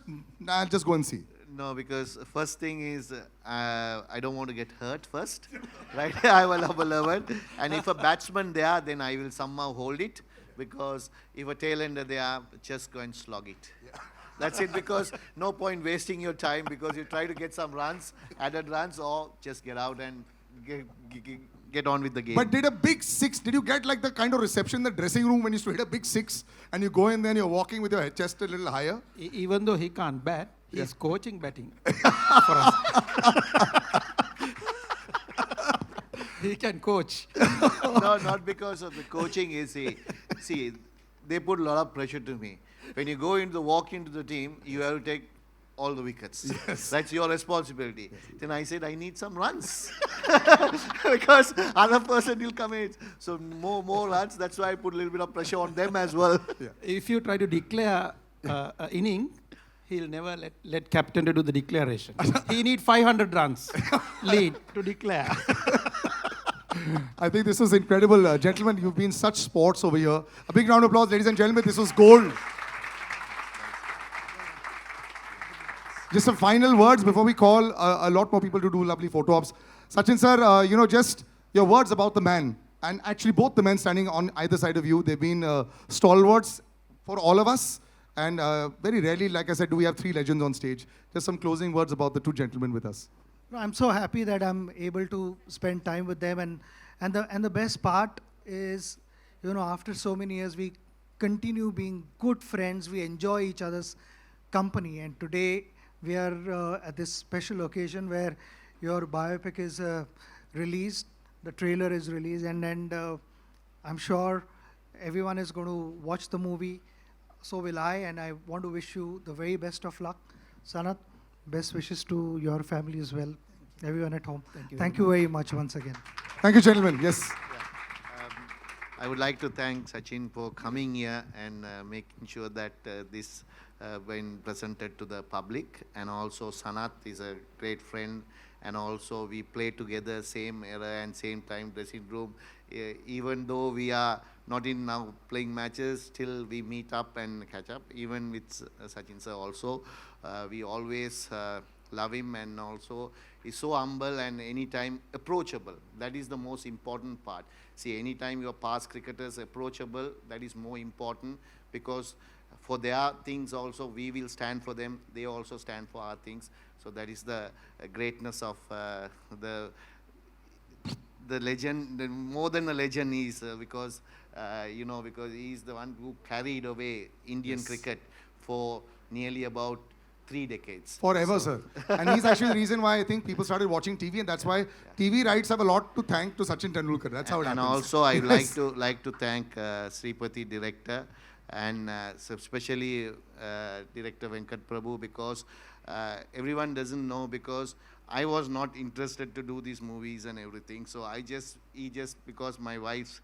I'll just go and see? No, because first thing is, I don't want to get hurt first, right? I will have a 11. And if a batsman there, then I will somehow hold it. Because if a tail-ender there, just go and slog it. Yeah. That's it, because no point wasting your time because you try to get some runs, added runs, or just get out and get on with the game. But did a big six, did you get like the kind of reception in the dressing room when you used to hit a big six and you go in there and you're walking with your chest a little higher? Even though he can't bat, he's coaching batting for us. He can coach. No, not because of the coaching. See, they put a lot of pressure to me. When you walk into the team, you have to take all the wickets. Yes. That's your responsibility. Yes. Then I said, I need some runs. Because other person will come in. So more runs. That's why I put a little bit of pressure on them as well. Yeah. If you try to declare an inning, he'll never let captain to do the declaration. He need 500 runs lead to declare. I think this was incredible. Gentlemen, you've been such sports over here. A big round of applause, ladies and gentlemen. This was gold. Just some final words before we call a lot more people to do lovely photo ops. Sachin sir, just your words about the man. And actually, both the men standing on either side of you, they've been stalwarts for all of us. And very rarely, like I said, do we have three legends on stage. Just some closing words about the two gentlemen with us. No, I'm so happy that I'm able to spend time with them, and the best part is, after so many years, we continue being good friends. We enjoy each other's company, and today we are at this special occasion where your biopic is released, the trailer is released, and I'm sure everyone is going to watch the movie. So will I, and I want to wish you the very best of luck. Sanat, best wishes to your family as well, everyone at home. Thank you very much once again. Thank you, gentlemen. Yes. I would like to thank Sachin for coming here and making sure that this been presented to the public. And also Sanat is a great friend, and also we play together same era and same time dressing room. Even though we are not in now playing matches, still we meet up and catch up. Even with Sachin sir also, we always love him, and also he's so humble and anytime approachable. That is the most important part. See, anytime your past cricketers approachable, that is more important, because for their things also we will stand for them. They also stand for our things. So that is the greatness of the legend. More than a legend is because because he is the one who carried away Indian cricket for nearly about 3 decades. Forever, sir. And he's actually the reason why I think people started watching TV, and that's why TV rights have a lot to thank to Sachin Tendulkar. That's how it and happens. Also, I would like to thank Sripati director, and especially director Venkat Prabhu, because everyone doesn't know, because I was not interested to do these movies and everything. So he just because my wife's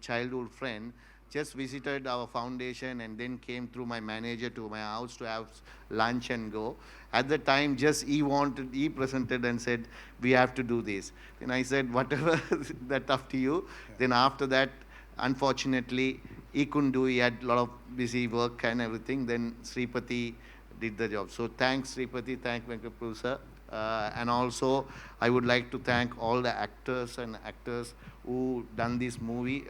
childhood friend just visited our foundation and then came through my manager to my house to have lunch and go. At the time, he presented and said, we have to do this. And I said, whatever, that's up to you. Yeah. Then after that, unfortunately, he couldn't do, he had a lot of busy work and everything. Then Sripati did the job. So thanks Sripati, thank Venkat sir. And also, I would like to thank all the actors and actors who done this movie.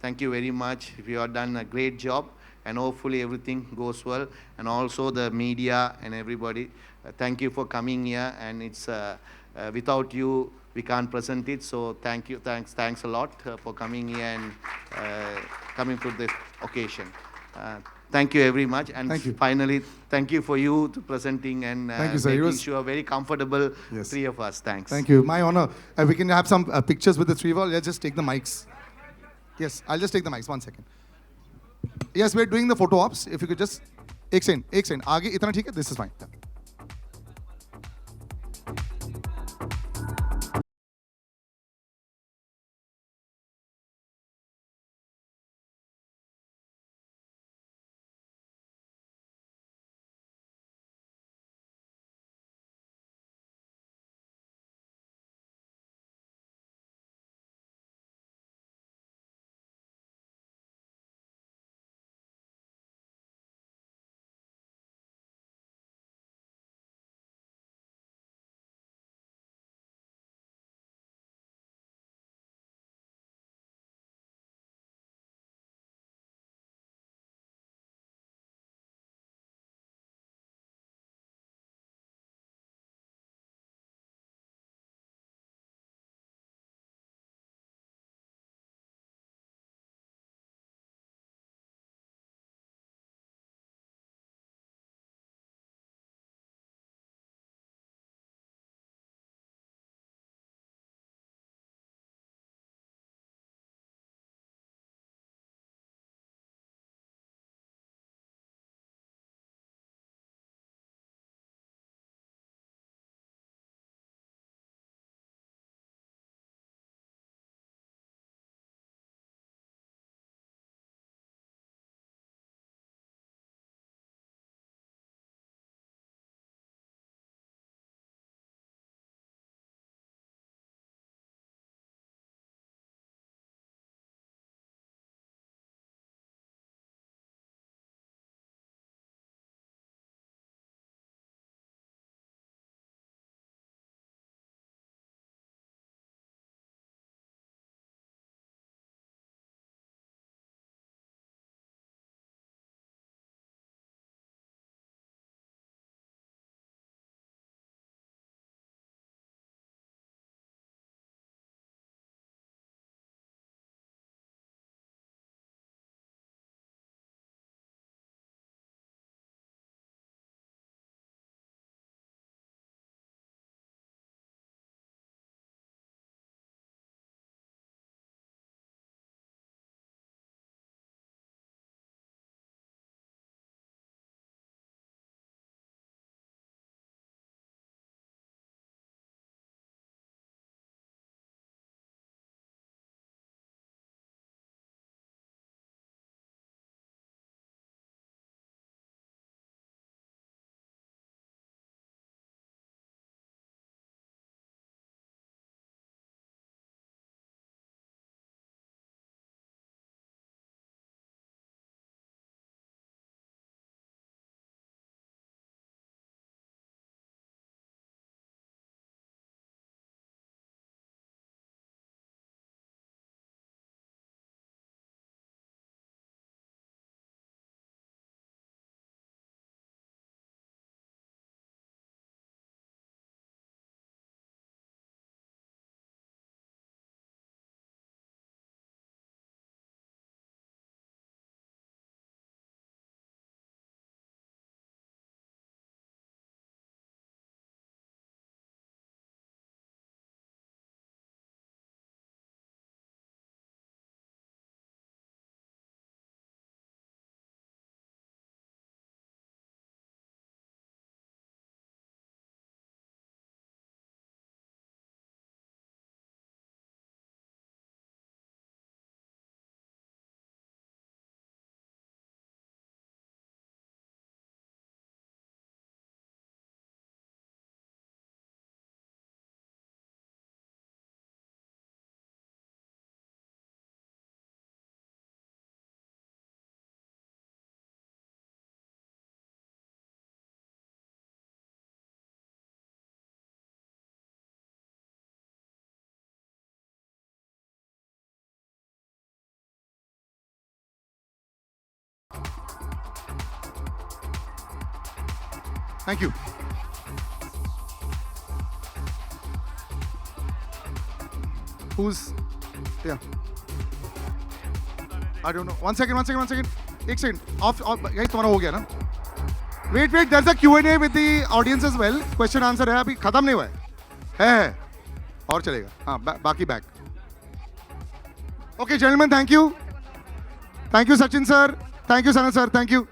Thank you very much. You have done a great job, and hopefully everything goes well. And also the media and everybody, thank you for coming here. And it's without you, we can't present it. So thank you, thanks a lot for coming here and coming to this occasion. Thank you very much. And finally, thank you for you to presenting and making sure very comfortable, three of us. Thanks. Thank you. My honor. We can have some pictures with the three of us. Let's just take the mics. Yes, I'll just take the mics. 1 second. Yes, we're doing the photo ops. If you could just... एक second. आगे इतना ठीक है? This is fine. Thank you. Who's, yeah. I don't know. One second. एक second. Off, guys, तुम्हारा हो गया ना? Wait, there's a Q&A with the audience as well. Question answer है अभी खत्म नहीं हुआ है और चलेगा हाँ बाकी back. Okay, gentlemen, thank you. Thank you, Sachin sir. Thank you, Sanat sir. Thank you.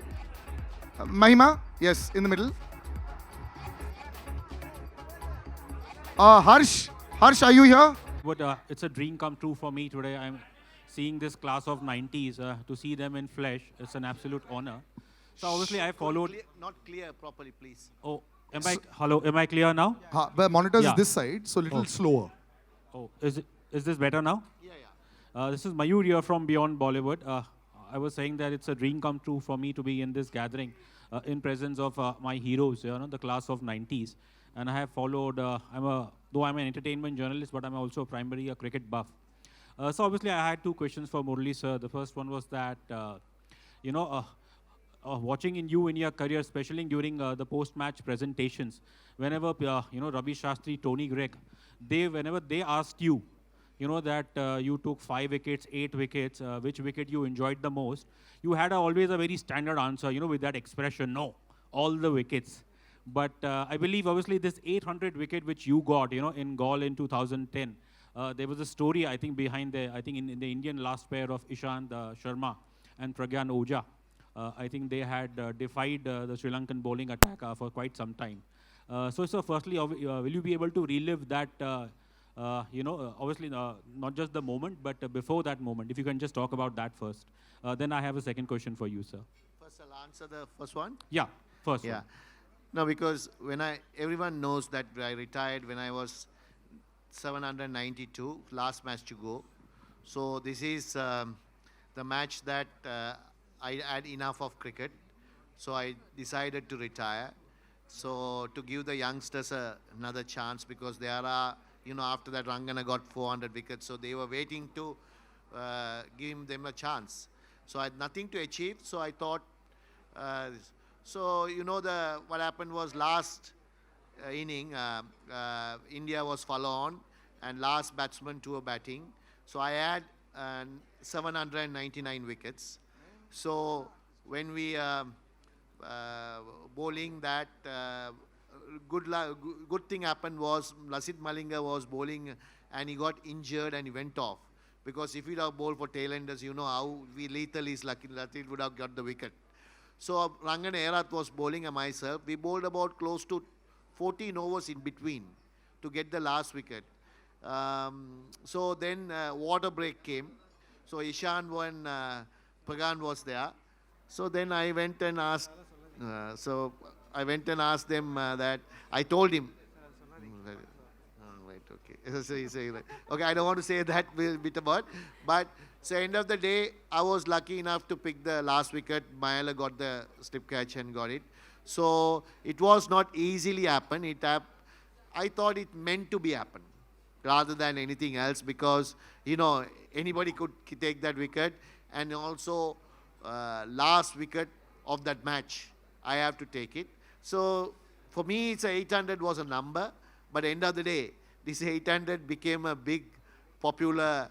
Mahima, yes, in the middle. Harsh, are you here? But it's a dream come true for me today. I'm seeing this class of 90s, to see them in flesh. It's an absolute honor. So obviously I followed. Not clear properly, please. Oh, am I clear now? The monitor is Yeah. this side, so a little slower. Oh, is this better now? Yeah. This is Mayur here from Beyond Bollywood. I was saying that it's a dream come true for me to be in this gathering, in presence of my heroes, the class of 90s. And I have followed, though I'm an entertainment journalist, but I'm also primarily a cricket buff. So obviously I had two questions for Murali sir. The first one was that, watching in your career, especially during the post-match presentations, whenever, Ravi Shastri, Tony Gregg, whenever they asked you, that you took 5 wickets, 8 wickets, which wicket you enjoyed the most, you had always a very standard answer, with that expression, no, all the wickets. But I believe, obviously, this 800 wicket which you got, in Gaul in 2010, there was a story, I think, behind in the Indian last pair of Ishant Sharma and Pragyan Oja. I think they had defied the Sri Lankan bowling attack for quite some time. So, firstly, will you be able to relive that, obviously, not just the moment, but before that moment, if you can just talk about that first. Then I have a second question for you, sir. First, I'll answer the first one. Yeah, first Yeah. one. No, because everyone knows that I retired when I was 792, last match to go. So this is the match that I had enough of cricket. So I decided to retire. So to give the youngsters another chance, because there are, after that Rangana got 400 wickets. So they were waiting to give them a chance. So I had nothing to achieve. So I thought, what happened was last inning, India was follow on and last batsman to a batting. So I had 799 wickets. So when we bowling that, good thing happened was Lasit Malinga was bowling and he got injured and he went off. Because if he'd have bowled for tailenders, you know how lethal is lucky, Lasit would have got the wicket. So Rangan Erath was bowling and myself. We bowled about close to 14 overs in between to get the last wicket. So then water break came. So Ishan and Pagan was there. So then I went and asked. Them that I told him. Right, okay. Okay, I don't want to say that bit about, but so end of the day, I was lucky enough to pick the last wicket. Mayala got the slip catch and got it. So it was not easily happen. I thought it meant to be happen rather than anything else, because anybody could take that wicket, and also last wicket of that match, I have to take it. So for me, it's 800 was a number, but end of the day, this 800 became a big popular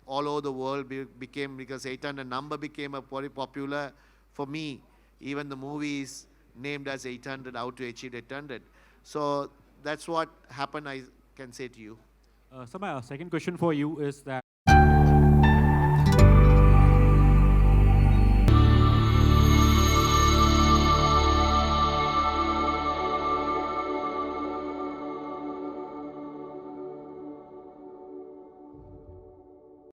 all over the world, because 800 number became a very popular for me. Even the movie is named as 800, how to achieve 800. So that's what happened, I can say to you. So my second question for you is that